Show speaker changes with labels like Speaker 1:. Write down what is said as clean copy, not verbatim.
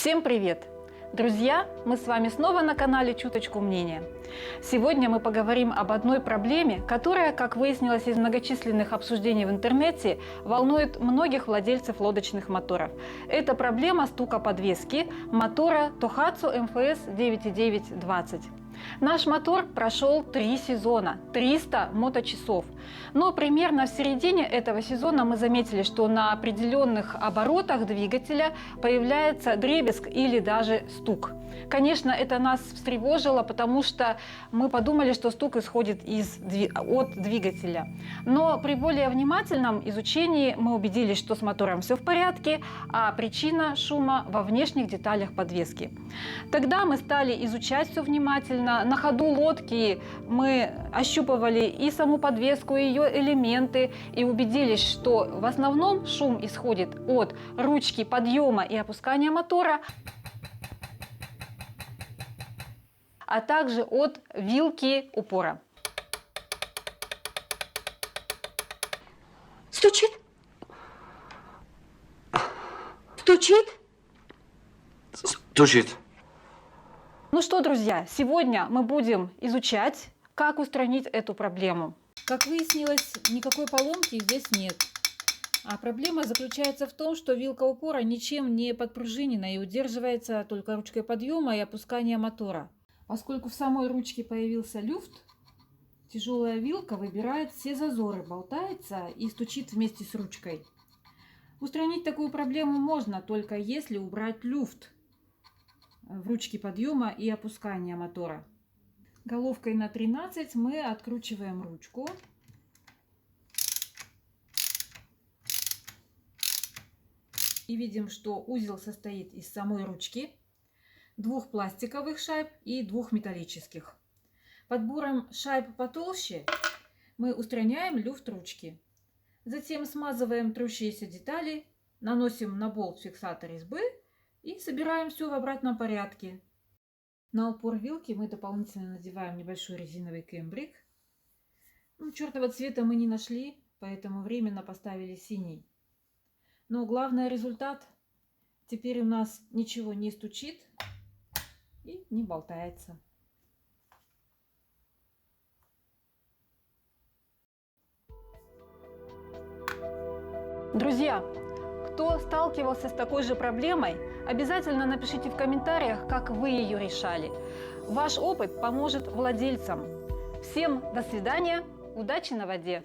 Speaker 1: Всем привет! Друзья, мы с вами снова на канале «Чуточку мнения». Сегодня мы поговорим об одной проблеме, которая, как выяснилось из многочисленных обсуждений в интернете, волнует многих владельцев лодочных моторов. Это проблема стука подвески мотора Tohatsu MFS 9920. Наш мотор прошел 3 сезона, 300 моточасов. Но примерно в середине этого сезона мы заметили, что на определенных оборотах двигателя появляется дребезг или даже стук. Конечно, это нас встревожило, потому что мы подумали, что стук исходит от двигателя. Но при более внимательном изучении мы убедились, что с мотором все в порядке, а причина шума во внешних деталях подвески. Тогда мы стали изучать все внимательно. На ходу лодки мы ощупывали и саму подвеску, и ее элементы, и убедились, что в основном шум исходит от ручки подъема и опускания мотора, а также от вилки упора.
Speaker 2: Стучит? Стучит?
Speaker 3: Стучит.
Speaker 1: Ну что, друзья, сегодня мы будем изучать, как устранить эту проблему. Как выяснилось, никакой поломки здесь нет. А проблема заключается в том, что вилка упора ничем не подпружинена и удерживается только ручкой подъема и опускания мотора. Поскольку в самой ручке появился люфт, тяжелая вилка выбирает все зазоры, болтается и стучит вместе с ручкой. Устранить такую проблему можно, только если убрать люфт в ручке подъема и опускания мотора. Головкой на 13 мы откручиваем ручку. И видим, что узел состоит из самой ручки, 2 пластиковых шайб и 2 металлических. Подбором шайб потолще мы устраняем люфт ручки. Затем смазываем трущиеся детали, наносим на болт фиксатор резьбы и собираем все в обратном порядке. На упор вилки мы дополнительно надеваем небольшой резиновый кембрик. Чертова цвета мы не нашли, поэтому временно поставили синий. Но главный результат: теперь у нас ничего не стучит и не болтается. Друзья, кто сталкивался с такой же проблемой, обязательно напишите в комментариях, как вы ее решали. Ваш опыт поможет владельцам. Всем до свидания, удачи на воде!